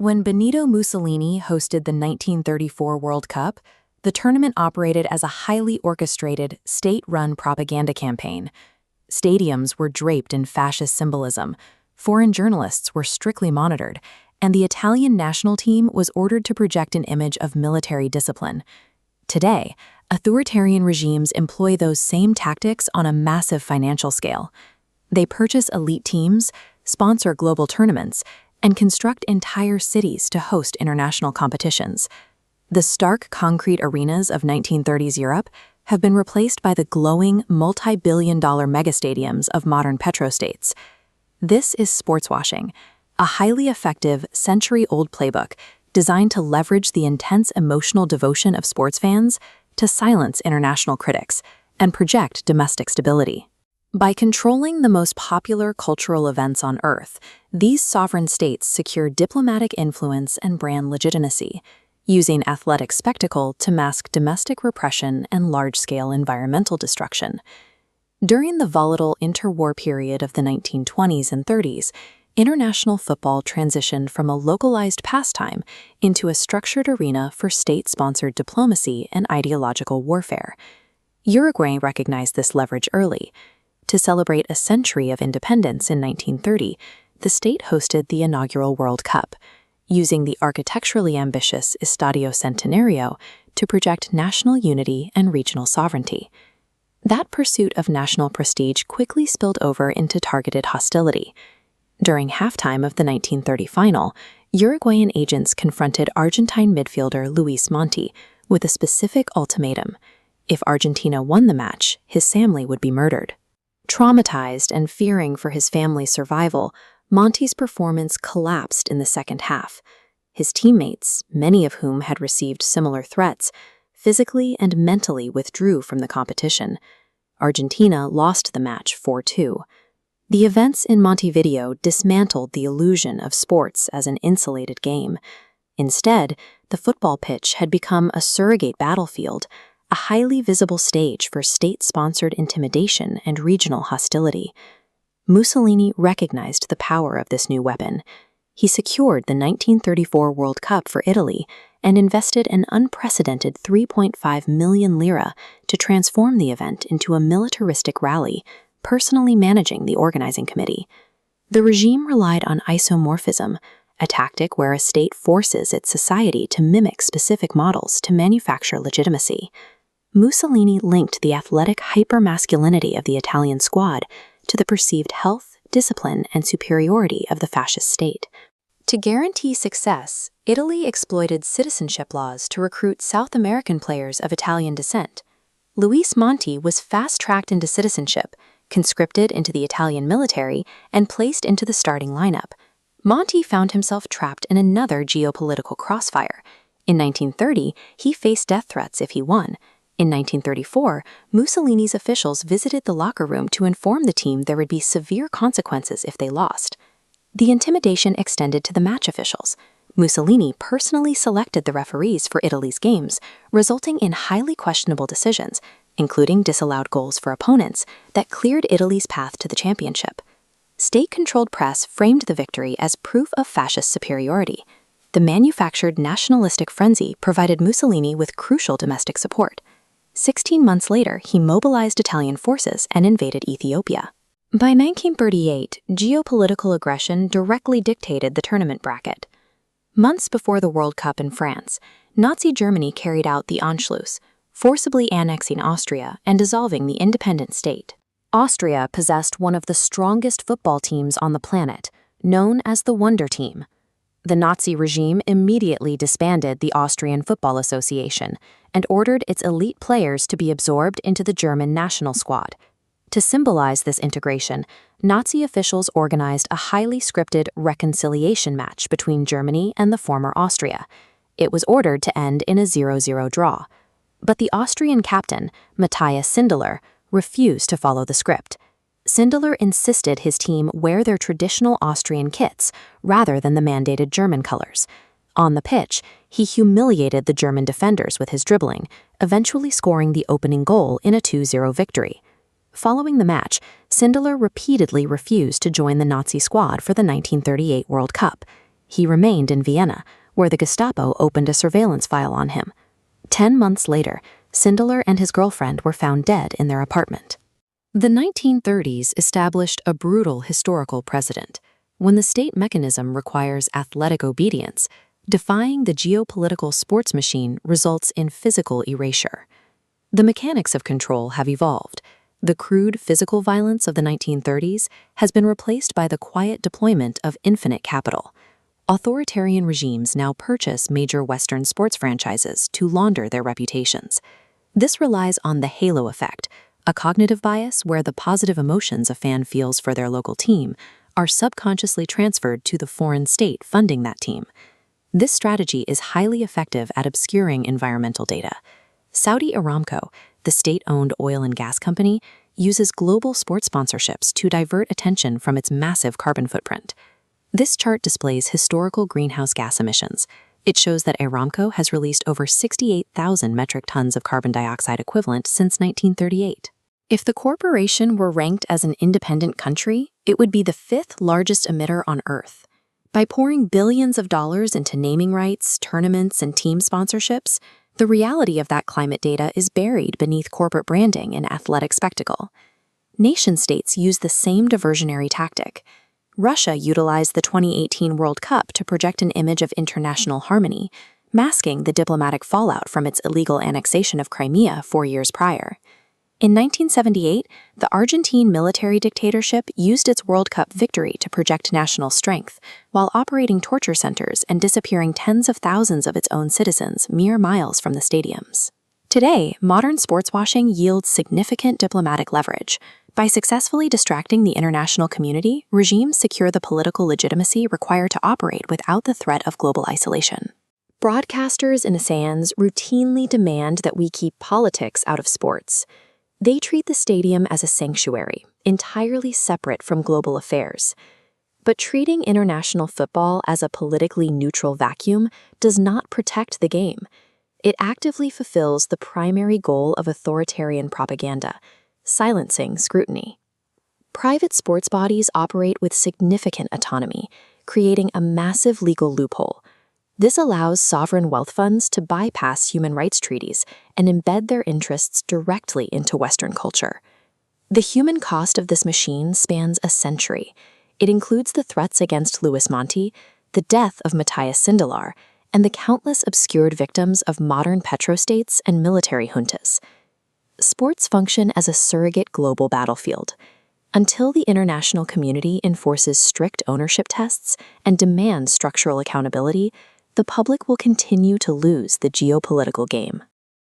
When Benito Mussolini hosted the 1934 World Cup, the tournament operated as a highly orchestrated, state-run propaganda campaign. Stadiums were draped in fascist symbolism, foreign journalists were strictly monitored, and the Italian national team was ordered to project an image of military discipline. Today, authoritarian regimes employ those same tactics on a massive financial scale. They purchase elite teams, sponsor global tournaments, and construct entire cities to host international competitions. The stark concrete arenas of 1930s Europe have been replaced by the glowing, multi-billion-dollar megastadiums of modern petrostates. This is sportswashing, a highly effective, century-old playbook designed to leverage the intense emotional devotion of sports fans to silence international critics and project domestic stability. By controlling the most popular cultural events on Earth, these sovereign states secure diplomatic influence and brand legitimacy, using athletic spectacle to mask domestic repression and large-scale environmental destruction. During the volatile interwar period of the 1920s and 30s, international football transitioned from a localized pastime into a structured arena for state-sponsored diplomacy and ideological warfare. Uruguay recognized this leverage early. To celebrate a century of independence in 1930, the state hosted the inaugural World Cup, using the architecturally ambitious Estadio Centenario to project national unity and regional sovereignty. That pursuit of national prestige quickly spilled over into targeted hostility. During halftime of the 1930 final, Uruguayan agents confronted Argentine midfielder Luis Monti with a specific ultimatum. If Argentina won the match, his family would be murdered. Traumatized and fearing for his family's survival, Monti's performance collapsed in the second half. His teammates, many of whom had received similar threats, physically and mentally withdrew from the competition. Argentina lost the match 4-2. The events in Montevideo dismantled the illusion of sports as an insulated game. Instead, the football pitch had become a surrogate battlefield, a highly visible stage for state-sponsored intimidation and regional hostility. Mussolini recognized the power of this new weapon. He secured the 1934 World Cup for Italy and invested an unprecedented 3.5 million lira to transform the event into a militaristic rally, personally managing the organizing committee. The regime relied on isomorphism, a tactic where a state forces its society to mimic specific models to manufacture legitimacy. Mussolini linked the athletic hypermasculinity of the Italian squad to the perceived health, discipline, and superiority of the fascist state. To guarantee success, Italy exploited citizenship laws to recruit South American players of Italian descent. Luis Monti was fast-tracked into citizenship, conscripted into the Italian military, and placed into the starting lineup. Monti found himself trapped in another geopolitical crossfire. In 1930, he faced death threats if he won. In 1934, Mussolini's officials visited the locker room to inform the team there would be severe consequences if they lost. The intimidation extended to the match officials. Mussolini personally selected the referees for Italy's games, resulting in highly questionable decisions, including disallowed goals for opponents, that cleared Italy's path to the championship. State-controlled press framed the victory as proof of fascist superiority. The manufactured nationalistic frenzy provided Mussolini with crucial domestic support. 16 months later, he mobilized Italian forces and invaded Ethiopia. By 1938, geopolitical aggression directly dictated the tournament bracket. Months before the World Cup in France, Nazi Germany carried out the Anschluss, forcibly annexing Austria and dissolving the independent state. Austria possessed one of the strongest football teams on the planet, known as the Wunderteam. The Nazi regime immediately disbanded the Austrian Football Association and ordered its elite players to be absorbed into the German national squad. To symbolize this integration, Nazi officials organized a highly scripted reconciliation match between Germany and the former Austria. It was ordered to end in a 0-0 draw. But the Austrian captain, Matthias Sindelar, refused to follow the script. Sindelar insisted his team wear their traditional Austrian kits rather than the mandated German colors. On the pitch, he humiliated the German defenders with his dribbling, eventually scoring the opening goal in a 2-0 victory. Following the match, Sindelar repeatedly refused to join the Nazi squad for the 1938 World Cup. He remained in Vienna, where the Gestapo opened a surveillance file on him. 10 months later, Sindelar and his girlfriend were found dead in their apartment. The 1930s established a brutal historical precedent. When the state mechanism requires athletic obedience, defying the geopolitical sports machine results in physical erasure. The mechanics of control have evolved. The crude physical violence of the 1930s has been replaced by the quiet deployment of infinite capital. Authoritarian regimes now purchase major Western sports franchises to launder their reputations. This relies on the halo effect, a cognitive bias where the positive emotions a fan feels for their local team are subconsciously transferred to the foreign state funding that team. This strategy is highly effective at obscuring environmental data. Saudi Aramco, the state-owned oil and gas company, uses global sports sponsorships to divert attention from its massive carbon footprint. This chart displays historical greenhouse gas emissions. It shows that Aramco has released over 68,000 metric tons of carbon dioxide equivalent since 1938. If the corporation were ranked as an independent country, it would be the 5th largest emitter on Earth. By pouring billions of dollars into naming rights, tournaments, and team sponsorships, the reality of that climate data is buried beneath corporate branding and athletic spectacle. Nation-states use the same diversionary tactic. Russia utilized the 2018 World Cup to project an image of international harmony, masking the diplomatic fallout from its illegal annexation of Crimea 4 years prior. In 1978, the Argentine military dictatorship used its World Cup victory to project national strength, while operating torture centers and disappearing tens of thousands of its own citizens mere miles from the stadiums. Today, modern sportswashing yields significant diplomatic leverage. By successfully distracting the international community, regimes secure the political legitimacy required to operate without the threat of global isolation. Broadcasters and assassins routinely demand that we keep politics out of sports. They treat the stadium as a sanctuary, entirely separate from global affairs. But treating international football as a politically neutral vacuum does not protect the game. It actively fulfills the primary goal of authoritarian propaganda: silencing scrutiny. Private sports bodies operate with significant autonomy, creating a massive legal loophole. This allows sovereign wealth funds to bypass human rights treaties and embed their interests directly into Western culture. The human cost of this machine spans a century. It includes the threats against Louis Monti, the death of Matthias Sindelar, and the countless obscured victims of modern petrostates and military juntas. Sports function as a surrogate global battlefield. Until the international community enforces strict ownership tests and demands structural accountability, the public will continue to lose the geopolitical game.